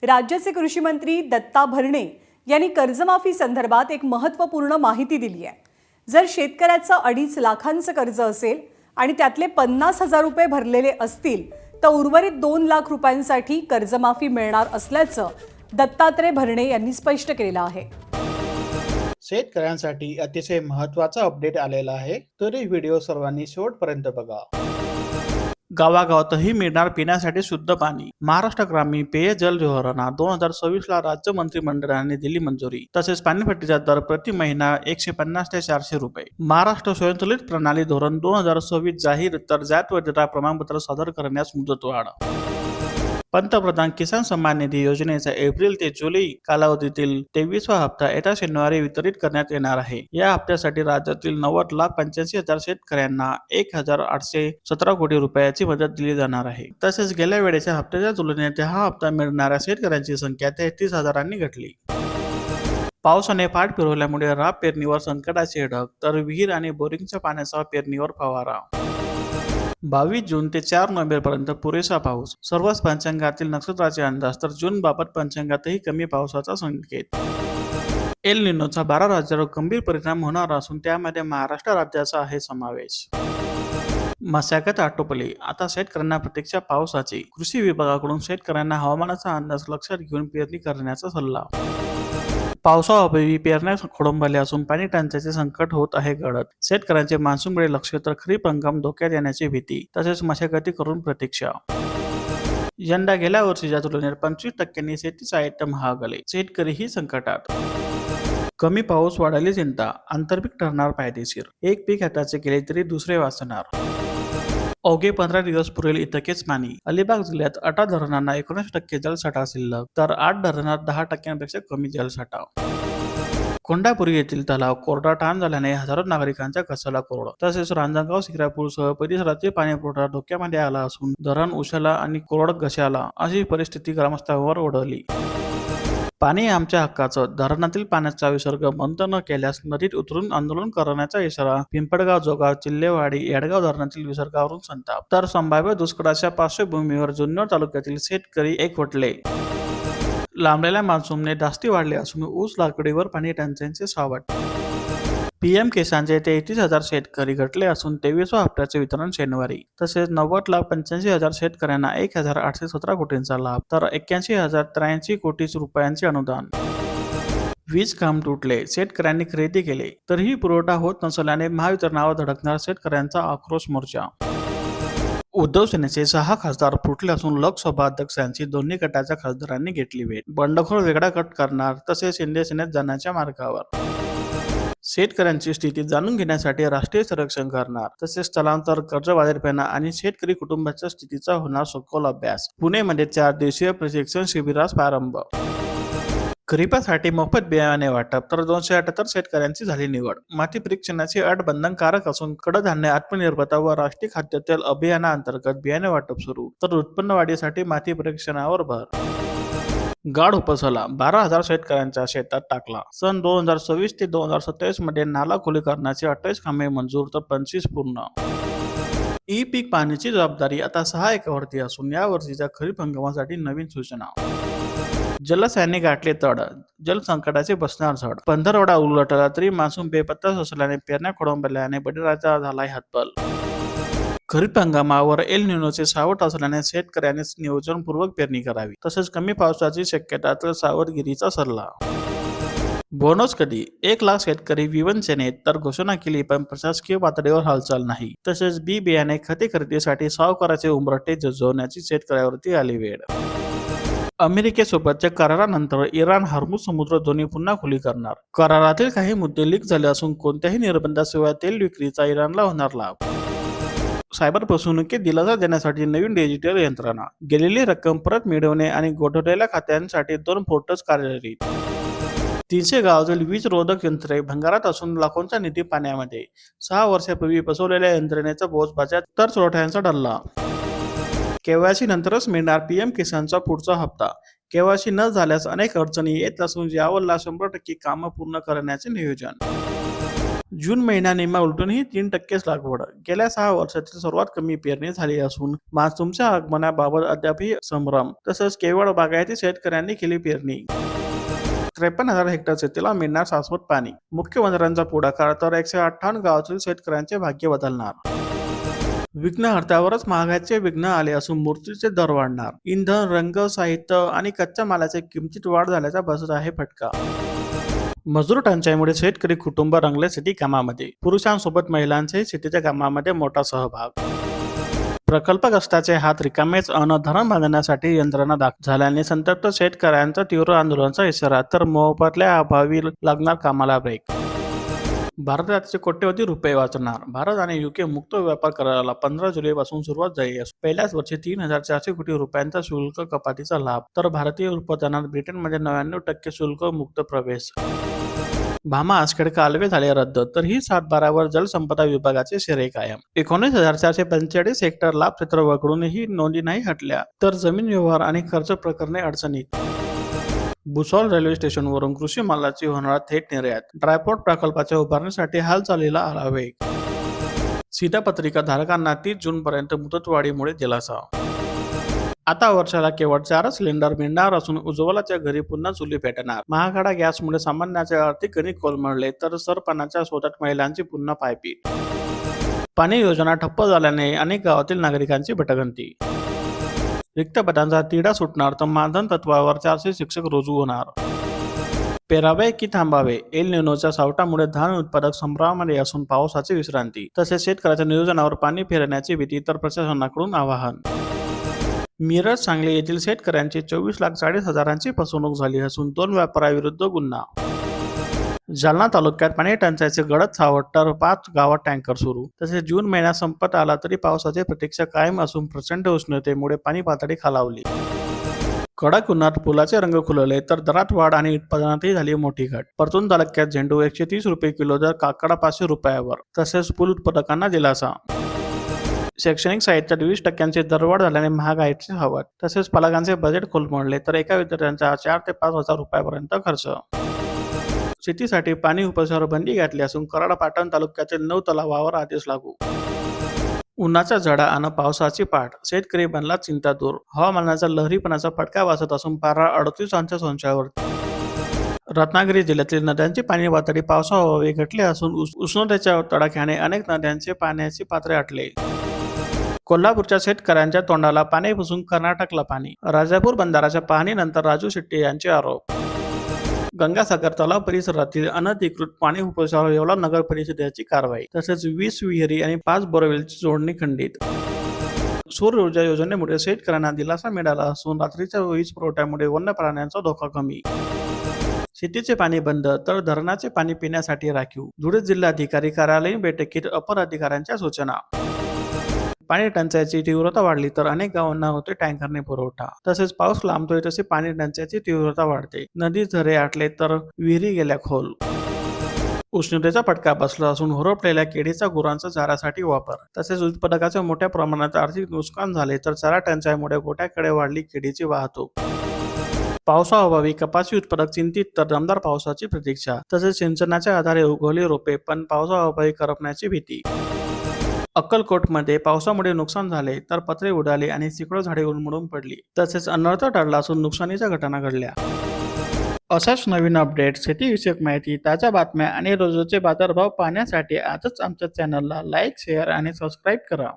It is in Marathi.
राज्याचे कृषी मंत्री दत्ता भरणे यांनी कर्जमाफी संदर्भात एक महत्त्वपूर्ण माहिती दिली आहे। जर शेतकऱ्याचं 2.5 लाखांचं कर्ज असेल आणि त्यातले 50,000 रुपये भरलेले असतील तर उर्वरित 2 लाख रुपयांसाठी कर्जमाफी मिळणार असल्याचं दत्तात्रय भरणे यांनी स्पष्ट केलं आहे। शेतकऱ्यांसाठी अतिशय महत्त्वाचा अपडेट आलेला आहे, तरी व्हिडिओ सर्वांनी शेवटपर्यंत बघा। गावागावातही मिळणार पिण्यासाठी शुद्ध पाणी। महाराष्ट्र ग्रामीण पेयजल योजना 2026 ला राज्य मंत्रिमंडळाने दिली मंजुरी। तसेच पाणीपट्टीचा दर प्रति महिना 150 ते 400 रुपये। महाराष्ट्र स्वयंचलित प्रणाली धोरण 2026 जाहीर, तर जात व जरा प्रमाणपत्र सादर करण्यास मुदतवाढ। पंतप्रधान किसान सन्मान निधी योजनेचा एप्रिल ते जुलै कालावधीतील 23वा हप्ता येत्या शनिवारी वितरित करण्यात येणार आहे। या हप्त्यासाठी राज्यातील 90,85,000 शेतकऱ्यांना 1,817 कोटी रुपयाची मदत दिली जाणार आहे। तसेच गेल्या वेळेच्या हप्त्याच्या तुलनेत हा हप्ता मिळणाऱ्या शेतकऱ्यांची संख्या 33,000 घटली। पावसाने पाठ फिरवल्यामुळे राब पेरणीवर संकटाचे ढग, तर विहीर आणि बोरिंगच्या पाण्याचा पेरणीवर फवारा। 22 जून ते 4 नोव्हेंबर पर्यंत पुरेसा पाऊस। सर्वच पंचांगातील नक्षत्राचे अंदाज, तर जून बाबत पंचांगातही कमी पावसाचा संकेत। एल निनोचा 12 राज्यावर गंभीर परिणाम होणार असून त्यामध्ये महाराष्ट्र राज्याचा आहे समावेश। मशागत आटोपली, आता शेतकऱ्यांना प्रतीक्षा पावसाची। कृषी विभागाकडून शेतकऱ्यांना हवामानाचा अंदाज लक्षात घेऊन पेरणी करण्याचा सल्ला। पावसाअभावी पेरण्या खोळंबल्या असून पाणी टंचाईचे संकट होत आहे गडद। शेतकऱ्यांचे मान्सूनकडे लक्ष, तर खरीप हंगाम धोक्यात येण्याची भीती। तसेच मशागती करून प्रतीक्षा। यंदा गेल्या वर्षीच्या तुलनेत 25% शेती साहित्य महागले, शेतकरीही संकटात। कमी पाऊस वाढायला चिंता, आंतरपीक ठरणार फायदेशीर। एक पीक हाताचे केले तरी दुसरे वाचणार। अवघे 15 दिवस पुरेल इतकेच पाणी। अलिबाग जिल्ह्यात 18 धरणांना 19% जलसाठा शिल्लक, तर 8 धरणात 10% कमी जलसाठा। कोंडापुरी येथील तलाव कोरडा टाण झाल्याने हजारो नागरिकांच्या कसाला कोरड। तसेच रांजणगाव, शिक्रापूरसह परिसरातील पाणीपुरवठा धोक्यामध्ये आला असून धरण उशाला आणि कोरड घशाला अशी परिस्थिती ग्रामस्थांवर ओढवली। पाणी आमच्या हक्काचं, धरणातील पाण्याचा विसर्ग बंद न केल्यास नदीत उतरून आंदोलन करण्याचा इशारा। पिंपळगाव, जोगाव, चिल्लेवाडी, येडगाव धरणातील विसर्गावरून संताप, तर संभाव्य दुष्काळाच्या पार्श्वभूमीवर जुन्नर तालुक्यातील शेतकरी एकवटले। लांबलेल्या मान्सूनने दास्ती वाढले असून ऊस लागवडीवर पाणी टंचाईचे सावट। पीएम किसानचे 33,000 शेतकरी घटले असून 23व्या हप्त्याचे वितरण शनिवारी। तसेच 90,85,000 शेतकऱ्यांना 1,817 कोटींचा लाभ, तर 81,083 कोटी रुपयांचे अनुदान। वीज खांब तुटले, शेतकऱ्यांनी खरेदी केले तरीही पुरवठा होत नसल्याने महावितरणावर धडकणार शेतकऱ्यांचा आक्रोश मोर्चा। उद्धव सेनेचे 6 खासदार फुटले असून लोकसभा अध्यक्षांची दोन्ही गटाच्या खासदारांनी घेतली भेट। बंडखोर वेगळा गट करणार, तसेच शिंदे सेनेत जाण्याच्या मार्गावर। शेतकऱ्यांची स्थिती जाणून घेण्यासाठी राष्ट्रीय सर्वेक्षण करणार, तसेच स्थलांतर, कर्जबाजारीपणा आणि शेतकरी कुटुंबाच्या स्थितीचा होणार सखोल अभ्यास। पुणेमध्ये 4 दिवसीय प्रशिक्षण शिबिरास प्रारंभ। खरीपासाठी मोफत बियाणे वाटप, तर 278 शेतकऱ्यांची झाली निवड। माती परीक्षणाची अट बंधनकारक असून कडधान्य आत्मनिर्भरता व राष्ट्रीय खाद्यतेल अभियानाअंतर्गत बियाणे वाटप सुरू, तर उत्पन्न वाढीसाठी माती परीक्षणावर भर। गाढ उपसला, 12,000 शेतकऱ्यांच्या शेतात टाकला। सन 2026 ते 2027 मध्ये नाला खोलीकरणाचे 28 कामे मंजूर, तर 25 पूर्ण। ई पीक पाहणीची जबाबदारी आता 6 एकावरती असून या वर्षीच्या खरीप हंगामासाठी नवीन सूचना। जलसायांनी गाठले तड, जलसंकटाचे बसणार झड। पंधरवडा उलटला तरी मान्सून बेपत्ता असल्याने पेरण्या खोळंबल्याने बळीराजा झालाय हतबल। खरीप हंगामावर एल निनोचे सावट असल्याने शेतकऱ्यांनी नियोजनपूर्वक पेरणी करावी। तसेच कमी पावसाची शक्यता, तर सावधगिरीचा सल्ला। बोनस कधी? 1 लाख शेतकरी विवंचनेत, तर घोषणा केली पण प्रशासकीय पातळीवर हालचाल नाही। तसेच बी बियाणे खते खरेदीसाठी सावकाराचे उंबरठे झुजवण्याची शेतकऱ्यावरती आली वेळ। अमेरिकेसोबतच्या करारानंतर इराण हॉर्मुझ समुद्रधुनी पुन्हा खुली करणार। करारातील काही मुद्दे लीक झाले असून कोणत्याही निर्बंधाशिवाय तेल विक्रीचा इराणला होणार लाभ। सायबर फसवणुकीत दिलासा देण्यासाठी नवीन डिजिटल यंत्रणा। गेलेली रक्कम परत मिळवणे आणि गोठवलेल्या खात्यांसाठी 2 पोर्टल्स कार्यरत। 300 गावातील वीज रोधक यंत्रे भंगारात असून लाखोंचा निधी पाण्यामध्ये। 6 वर्षापूर्वी बसवलेल्या यंत्रणेचा बोज बजात, तर चोरट्यांचा डल्ला। केवायसी नंतरच मिळणार पीएम किसानचा पुढचा हप्ता। केवायसी न झाल्यास अनेक अडचणी येत असून यावरला 100% कामं पूर्ण करण्याचे नियोजन। जून महिना निम्मा उलटूनही 3%च लागवड. गेल्या 6 वर्षातील सर्वात कमी पेरणी झाली असून मान्सूनच्या आगमनाबाबत अद्यापही संभ्रम. तसंच केवळ बागायती शेतकऱ्यांनी केली पेरणी. 53,000 हेक्टर शेतीला मिळणार शाश्वत पाणी. मुख्यमंत्र्यांचा पुढाकार तर 158 गावातील शेतकऱ्यांचे भाग्य बदलणार. विघ्नहर्त्यावरच महागाईचे विघ्न आले असून मूर्तीचे दर वाढणार. इंधन, रंग, साहित्य आणि कच्च्या मालाच्या किमतीत वाढ झाल्याचा बसत आहे फटका. मजूर टंचाईमुळे शेतकरी कुटुंब रंगले शेती कामामध्ये. पुरुषांसोबत महिलांचाही शेतीच्या कामामध्ये मोठा सहभाग. प्रकल्पग्रस्ताचे हात रिकामेच अन धरण बांधण्यासाठी यंत्रणा दाखल झाल्याने संतप्त शेतकऱ्यांचा तीव्र आंदोलनाचा इशारा, तर मोबदल्या अभावी लागणार कामाला ब्रेक. भारताचे कोट्यवधी रुपये वाचणार. भारत आणि युके मुक्त व्यापार कराराला 15 जुलैपासून सुरुवात झाली असून पहिल्याच वर्षी 3,400 कोटी रुपयांचा शुल्क कपातीचा लाभ, तर भारतीय उत्पादनात ब्रिटनमध्ये 99% शुल्क मुक्त प्रवेश. भामा आसखेड कालवे झाले रद्द, तर ही 7/12 जलसंपदा विभागाचे शेरे कायम. 19,445 हेक्टर लाभ क्षेत्र वगळूनही नोंदी नाही हटल्या, तर जमीन व्यवहार आणि कर्ज प्रकरणे अडचणीत. भुसावळ रेल्वे स्टेशनवरून कृषी मालाची होणार थेट निर्यात. ड्रायपोर्ट प्रकल्पाच्या उभारणीसाठी हालचालीला आला वेग. शिधापत्रिका धारकांना 30 जूनपर्यंत मुदतवाढीमुळे दिलासा. आता वर्षाला केवळ 4 सिलेंडर मिळणार असून उज्ज्वलाच्या घरी पुन्हा चुली पेटणार. महागडा गॅसमुळे सामान्याचे आर्थिक गणित कोलमडले, तर सरपणाच्या शोधात महिलांची पुन्हा पायपीट. पाणी योजना ठप्प झाल्याने अनेक गावातील नागरिकांची भटकंती. रिक्त पदांचा तिढा सुटणार, तर मानधन तत्वावर 400 शिक्षक रुजू होणार. पेरावे की थांबावे? एल निनोच्या सावटामुळे धान उत्पादक संभ्रमामध्ये असून पावसाची विश्रांती. तसेच शेतकऱ्याच्या नियोजनावर पाणी फिरण्याची भीती, तर प्रशासनाकडून आवाहन. मिरज, सांगली येथील शेतकऱ्यांची 24,40,000ची फसवणूक झाली असून 2 व्यापाऱ्याविरुद्ध गुन्हा. जालना तालुक्यात पाणी टंचाईचे गडद सावट, तर 5 गावात टँकर सुरू. तसेच जून महिना संपत आला तरी पावसाची प्रतीक्षा कायम असून प्रचंड उष्णतेमुळे पाणी पातळी खालावली. कडक उन्हात फुलाचे रंग खुलले, तर दरात वाढ आणि उत्पादनातही झाली मोठी घट. परतूर तालुक्यात झेंडू 130 रुपये किलो, तर काकडा 500 रुपयावर. तसेच फुल उत्पादकांना दिलासा. शैक्षणिक साहित्यात 20% दरवाढ झाल्याने महागाईचे हवत. तसेच पालकांचे बजेट कोलमडले, तर एका विद्यार्थ्यांचा 4 ते 5,000 रुपयापर्यंत खर्च. शेतीसाठी पाणी उपसावर बंदी घातली असून कराड, पाटण तालुक्यातील 9 तलावावर आदेश लागू. उन्हाचा झडा आणि पावसाची पाठ, शेतकरी बनला चिंता दूर. हवामानाचा लहरीपणाचा फटका वाचत असून पारा 38 अंश संचावर. रत्नागिरी जिल्ह्यातील नद्यांची पाणी पातळी पावसाअभावी घटली असून उष्णतेच्या तडाख्याने अनेक नद्यांचे पाण्याची पातळी आटले. कोल्हापूरच्या शेतकऱ्यांच्या तोंडाला पाणी पुसून कर्नाटकला पाणी. राजापूर बंधाराच्या पाहणीनंतर राजू शेट्टी यांचे आरोप. गंगासागर तलाव परिसरातील अनधिकृत पाणी उपसावर येवला नगर परिषदेची कारवाई. तसेच 20 विहिरी आणि 5 बोरवेलची जोडणी खंडित. सौर ऊर्जा योजनेमुळे शेतकऱ्यांना दिलासा मिळाला असून रात्रीच्या वीज पुरवठ्यामुळे वन्य प्राण्यांचा धोका कमी. शेतीचे पाणी बंद, तर धरणाचे पाणी पिण्यासाठी राखीव. धुळे जिल्हाधिकारी कार्यालयीन बैठकीत अपर अधिकाऱ्यांच्या सूचना. पाणी टंचाईची तीव्रता वाढली, तर अनेक गावांना होते टँकरने पुरवठा. तसेच पाऊस लांबतोय तसे पाणी टंचाईची तीव्रता वाढते. नदी झरे आटले, तर विहिरी गेल्या खोल. उष्णतेचा फटका बसला असून होरपलेल्या केळीचा गुरांचा चाऱ्यासाठी वापर. तसेच उत्पादकाचे मोठ्या प्रमाणात आर्थिक नुकसान झाले, तर चारा टंचाईमुळे गोठ्याकडे वाढली केळीची वाहतूक. पावसाअभावी कपाशी उत्पादक चिंतित, तर दमदार पावसाची प्रतीक्षा. तसेच सिंचनाच्या आधारे उगवली रोपे, पण पावसाअभावी करपण्याची भीती. अक्कलकोटमध्ये पावसामुळे नुकसान झाले, तर पत्रे उडाली आणि शेकडो झाडे उन्मळून पडली. तसेच अनर्थ टळला असून नुकसानीच्या घटना घडल्या. अशाच नवीन अपडेट, शेतीविषयक माहिती, ताज्या बातम्या आणि रोजचे बाजारभाव पाहण्यासाठी आजच आमच्या चॅनलला लाईक, शेअर आणि सबस्क्राईब करा.